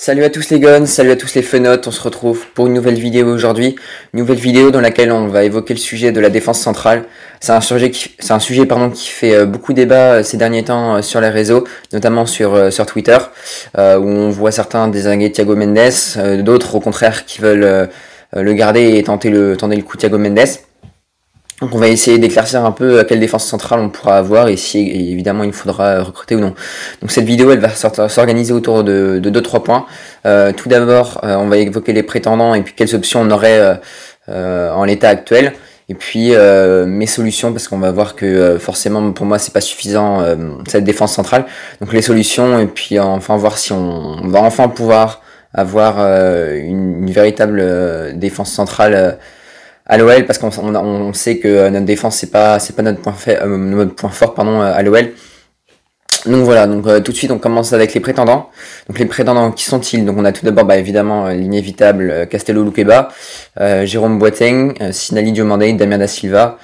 Salut à tous les guns, salut à tous les fenotes, on se retrouve pour une nouvelle vidéo aujourd'hui. Une nouvelle vidéo dans laquelle on va évoquer le sujet de la défense centrale. C'est un sujet qui fait beaucoup débat ces derniers temps sur les réseaux, notamment sur Twitter, où on voit certains désinguer Thiago Mendes, d'autres au contraire qui veulent le garder et tenter le coup Thiago Mendes. Donc on va essayer d'éclaircir un peu à quelle défense centrale on pourra avoir et si évidemment il faudra recruter ou non. Donc cette vidéo elle va s'organiser autour de 2-3 points. Tout d'abord on va évoquer les prétendants et puis quelles options on aurait en l'état actuel. Et puis mes solutions, parce qu'on va voir que forcément pour moi c'est pas suffisant cette défense centrale. Donc les solutions et puis enfin voir si on va enfin pouvoir avoir une véritable défense centrale à l'OL, parce qu'on sait que notre défense c'est pas notre point fort à l'OL. Donc voilà, tout de suite on commence avec les prétendants. Donc les prétendants, qui sont-ils? Donc on a tout d'abord évidemment l'inévitable Castello Luqueba, Jérôme Boateng, Sinali Diomandé, Damien Da Silva,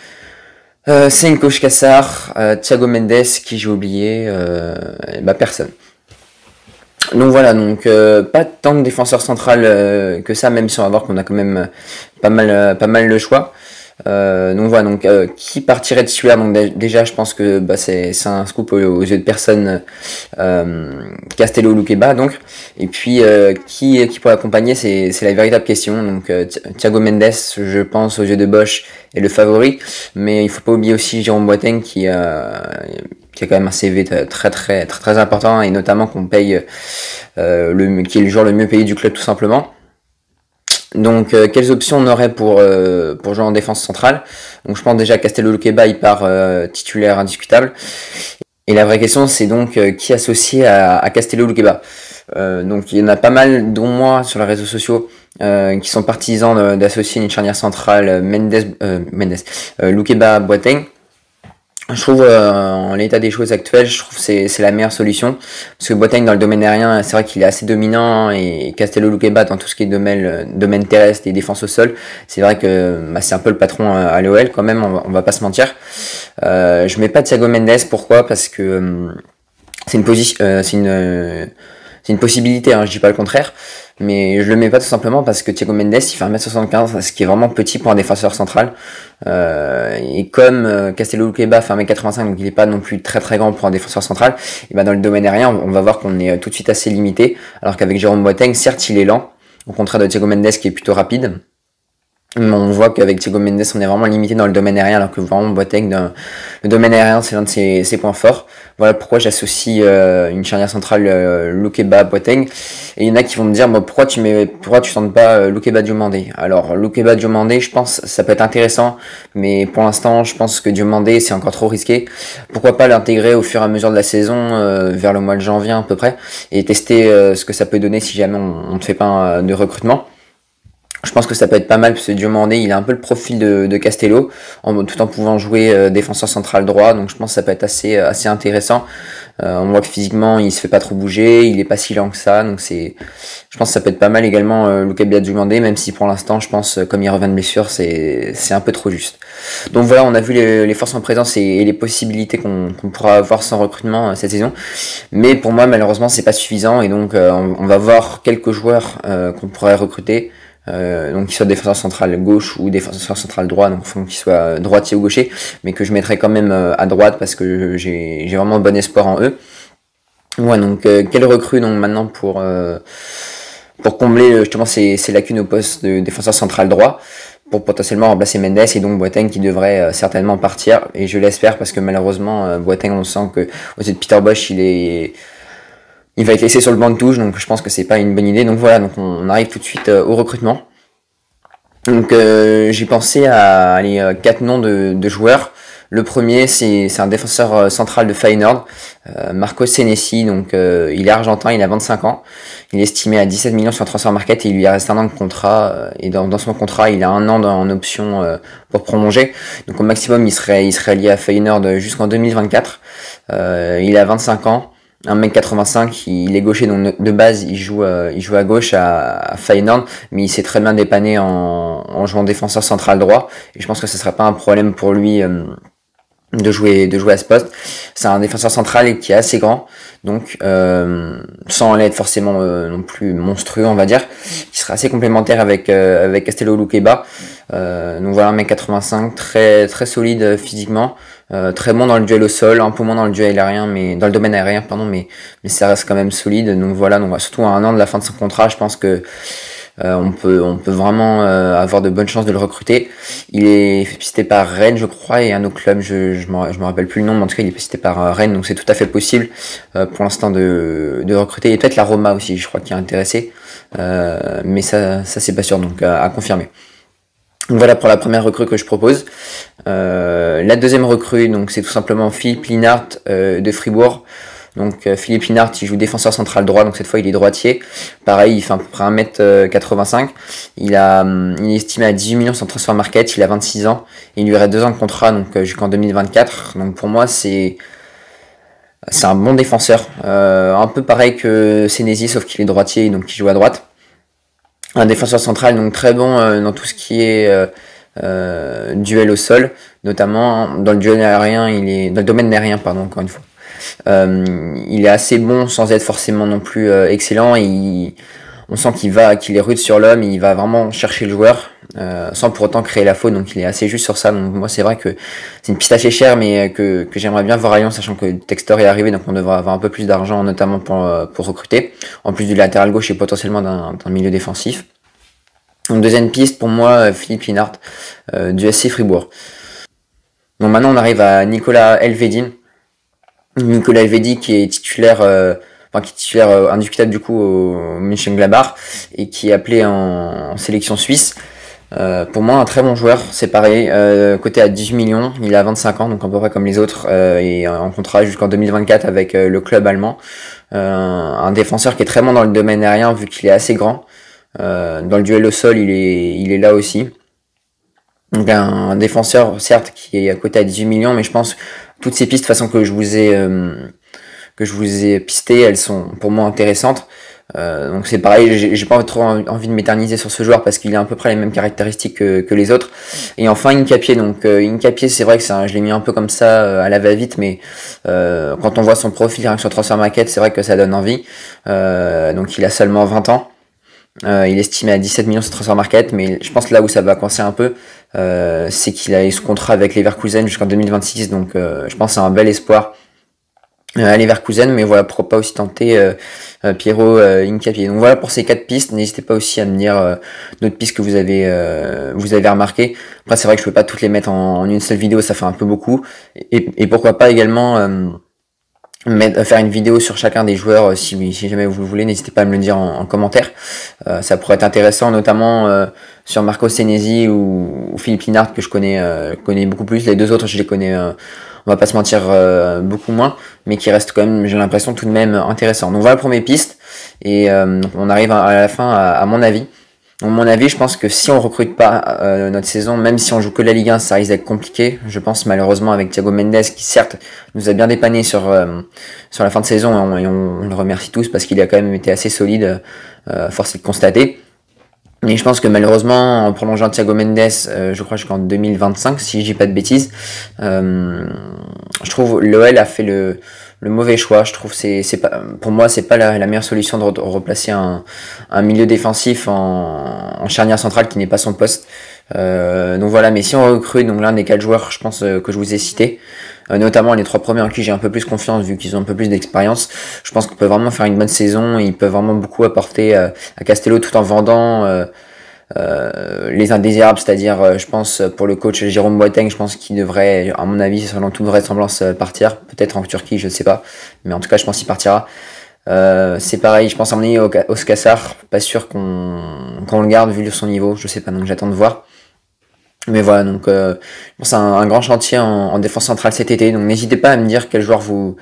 Senko Cassar, Thiago Mendes, qui j'ai oublié, personne. Donc voilà, pas tant de défenseurs central que ça, même si on va voir qu'on a quand même pas mal de choix. Donc voilà, qui partirait de celui-là? Donc déjà je pense que c'est un scoop aux yeux de personne, Castello Luqueba donc. Et puis qui pourrait accompagner, c'est la véritable question. Donc Thiago Mendes, je pense aux yeux de Bosch, est le favori, mais il faut pas oublier aussi Jérôme Boateng qui a quand même un CV très important, et notamment qu'on paye qui est le joueur le mieux payé du club tout simplement. Donc quelles options on aurait pour jouer en défense centrale? Donc je pense déjà Castello Luqueba il part titulaire indiscutable. Et la vraie question c'est donc qui associé à Castello Luqueba. Donc il y en a pas mal, dont moi sur les réseaux sociaux, qui sont partisans d'associer une charnière centrale Luqueba Boateng. Je trouve en l'état des choses actuelles, je trouve c'est la meilleure solution, parce que Boateng dans le domaine aérien, c'est vrai qu'il est assez dominant, et Castello Luqueba dans tout ce qui est domaine terrestre et défense au sol, c'est vrai que c'est un peu le patron à l'OL quand même, on va pas se mentir. Je mets pas Thiago Mendes, pourquoi? Parce que c'est une possibilité, hein, je dis pas le contraire, mais je le mets pas tout simplement parce que Thiago Mendes il fait 1m75, ce qui est vraiment petit pour un défenseur central, et comme Castello Luqueba fait 1m85, donc il est pas non plus très grand pour un défenseur central, et dans le domaine aérien on va voir qu'on est tout de suite assez limité, alors qu'avec Jérôme Boateng, certes il est lent, au contraire de Thiago Mendes qui est plutôt rapide. Mais on voit qu'avec Thiago Mendes, on est vraiment limité dans le domaine aérien, alors que vraiment Boateng, le domaine aérien, c'est l'un de ses points forts. Voilà pourquoi j'associe une charnière centrale Luqueba Boateng. Et il y en a qui vont me dire, pourquoi tu tentes pas Luqueba Diomandé? Alors Luqueba Diomandé, je pense ça peut être intéressant, mais pour l'instant, je pense que Diomandé c'est encore trop risqué. Pourquoi pas l'intégrer au fur et à mesure de la saison, vers le mois de janvier à peu près, et tester ce que ça peut donner si jamais on ne fait pas de recrutement. Je pense que ça peut être pas mal, parce que Diomandé il a un peu le profil de Castello, tout en pouvant jouer défenseur central droit, donc je pense que ça peut être assez intéressant. On voit que physiquement il se fait pas trop bouger, il est pas si lent que ça, donc je pense que ça peut être pas mal également Luqueba Diomandé, même si pour l'instant je pense comme il revient de blessure c'est un peu trop juste. Donc voilà, on a vu les forces en présence et les possibilités qu'on pourra avoir sans recrutement cette saison, mais pour moi malheureusement c'est pas suffisant, et donc on va voir quelques joueurs qu'on pourrait recruter. Donc qu'il soit défenseur central gauche ou défenseur central droit, donc il faut qu'il soit droitier ou gaucher, mais que je mettrai quand même à droite parce que j'ai vraiment bon espoir en eux. Ouais, donc quelle recrue donc maintenant pour combler justement ces lacunes au poste de défenseur central droit, pour potentiellement remplacer Mendes, et donc Boateng qui devrait certainement partir, et je l'espère, parce que malheureusement Boateng, on sent que aux yeux de Peter Bosch il va être laissé sur le banc de touche, donc je pense que c'est pas une bonne idée. Donc voilà, on arrive tout de suite au recrutement. Donc j'ai pensé à 4 noms de joueurs. Le premier c'est un défenseur central de Feyenoord, Marco Senesi, donc il est argentin, il a 25 ans, il est estimé à 17 millions sur Transfer Market, et il lui reste un an de contrat, et dans son contrat il a un an en option pour prolonger, donc au maximum il serait lié à Feyenoord jusqu'en 2024. Il a 25 ans, 1m85, il est gaucher, donc de base il joue à gauche à Feyenoord, mais il s'est très bien dépanné en jouant défenseur central droit, et je pense que ce serait pas un problème pour lui de jouer à ce poste. C'est un défenseur central qui est assez grand, donc sans l'être forcément non plus monstrueux, on va dire, qui sera assez complémentaire avec Castello Luqueba. Donc voilà, 1m85, très solide physiquement, très bon dans le duel au sol, un peu moins dans le duel aérien, mais dans le domaine aérien, pardon, mais ça reste quand même solide. Donc voilà, donc surtout à 1 an de la fin de son contrat, je pense que on peut vraiment avoir de bonnes chances de le recruter. Il est pisté par Rennes, je crois, et un autre club, je me rappelle plus le nom, mais en tout cas il est pisté par Rennes, donc c'est tout à fait possible pour l'instant de recruter. Et peut-être la Roma aussi, je crois, qui est intéressé, mais ça c'est pas sûr, donc à confirmer. Donc voilà pour la première recrue que je propose. La deuxième recrue, donc c'est tout simplement Philippe Lienhart de Fribourg. Donc Philippe Lienhart, il joue défenseur central droit, donc cette fois il est droitier. Pareil, il fait à peu près 1m85. Il est estimé à 18 millions sur Transfer Market, il a 26 ans. Il lui reste 2 ans de contrat, donc jusqu'en 2024. Donc pour moi c'est un bon défenseur. Un peu pareil que Senesi, sauf qu'il est droitier, donc il joue à droite. Un défenseur central, donc très bon dans tout ce qui est duel au sol, notamment dans le duel aérien, dans le domaine aérien, pardon, encore une fois. Il est assez bon sans être forcément non plus excellent. On sent qu'il est rude sur l'homme, il va vraiment chercher le joueur sans pour autant créer la faute, donc il est assez juste sur ça. Donc moi c'est vrai que c'est une piste assez chère, mais que j'aimerais bien voir à Lyon, sachant que Textor est arrivé, donc on devrait avoir un peu plus d'argent, notamment pour recruter, en plus du latéral gauche et potentiellement d'un milieu défensif. Donc deuxième piste pour moi, Philippe Lienhart du SC Fribourg. Donc maintenant on arrive à Nicolas Elvedi. Nicolas Elvedi qui est titulaire indiscutable du coup au Mönchengladbach et qui est appelé en sélection suisse. Pour moi un très bon joueur, c'est pareil, coté à 18 millions, il a 25 ans, donc à peu près comme les autres, et en contrat jusqu'en 2024 avec le club allemand. Un défenseur qui est très bon dans le domaine aérien vu qu'il est assez grand. Dans le duel au sol il est là aussi. Donc un défenseur certes qui est à côté à 18 millions, mais je pense toutes ces pistes de façon que je vous ai pistées, elles sont pour moi intéressantes. Donc c'est pareil, j'ai pas trop envie de m'éterniser sur ce joueur parce qu'il a à peu près les mêmes caractéristiques que les autres. Et enfin Hincapié, donc Hincapié c'est vrai que je l'ai mis un peu comme ça à la va-vite, mais quand on voit son profil rien que sur Transfer Market, c'est vrai que ça donne envie. Donc il a seulement 20 ans. Il est estimé à 17 millions sur Transfer Market, mais je pense là où ça va coincer un peu, c'est qu'il a eu ce contrat avec Leverkusen jusqu'en 2026, donc je pense que c'est un bel espoir à Leverkusen, mais voilà, pourquoi pas aussi tenter Piero Hincapié. Donc voilà pour ces 4 pistes, n'hésitez pas aussi à me dire d'autres pistes que vous avez remarquées. Après c'est vrai que je peux pas toutes les mettre en une seule vidéo, ça fait un peu beaucoup, et pourquoi pas également faire une vidéo sur chacun des joueurs si jamais vous le voulez, n'hésitez pas à me le dire en commentaire. Ça pourrait être intéressant, notamment sur Marco Senesi ou Philippe Lienhart que je connais beaucoup plus. Les deux autres je les connais, on va pas se mentir, beaucoup moins, mais qui restent quand même, j'ai l'impression, tout de même intéressants. Donc voilà pour mes pistes, et on arrive à la fin à mon avis. Donc, mon avis, je pense que si on recrute pas notre saison, même si on joue que la Ligue 1, ça risque d'être compliqué. Je pense malheureusement avec Thiago Mendes qui certes nous a bien dépanné sur la fin de saison, et on le remercie tous parce qu'il a quand même été assez solide, force est de constater. Mais je pense que malheureusement en prolongeant Thiago Mendes, je crois jusqu'en 2025 si je dis pas de bêtises, je trouve l'OL a fait le mauvais choix. Je trouve pour moi c'est pas la meilleure solution de replacer un milieu défensif en charnière centrale qui n'est pas son poste. Donc voilà, mais si on recrute donc l'un des 4 joueurs, je pense que je vous ai cités, notamment les 3 premiers en qui j'ai un peu plus confiance vu qu'ils ont un peu plus d'expérience, je pense qu'on peut vraiment faire une bonne saison et ils peuvent vraiment beaucoup apporter à Castello tout en vendant les indésirables, c'est-à-dire je pense pour le coach Jérôme Boateng, je pense qu'il devrait, à mon avis selon toute vraisemblance, partir, peut-être en Turquie, je sais pas, mais en tout cas je pense qu'il partira. C'est pareil, je pense à mon avis Oscassar, pas sûr qu'on le garde vu son niveau, je sais pas, donc j'attends de voir. Mais voilà, donc je pense à un grand chantier en défense centrale cet été, donc n'hésitez pas à me dire quel joueur vous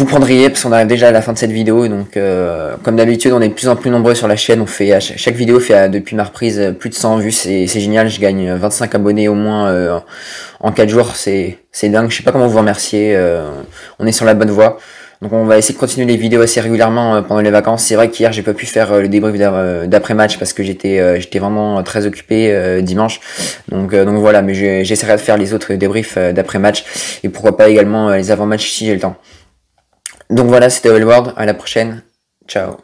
prendriez, parce qu'on arrive déjà à la fin de cette vidéo, donc comme d'habitude on est de plus en plus nombreux sur la chaîne, on fait chaque vidéo fait depuis ma reprise plus de 100 vues, c'est génial, je gagne 25 abonnés au moins en 4 jours, c'est dingue, je sais pas comment vous remercier, on est sur la bonne voie. Donc on va essayer de continuer les vidéos assez régulièrement pendant les vacances. C'est vrai qu'hier j'ai pas pu faire le débrief d'après-match parce que j'étais vraiment très occupé dimanche. Donc voilà, mais j'essaierai de faire les autres débriefs d'après-match et pourquoi pas également les avant-matchs si j'ai le temps. Donc voilà, c'était All World, à la prochaine, ciao.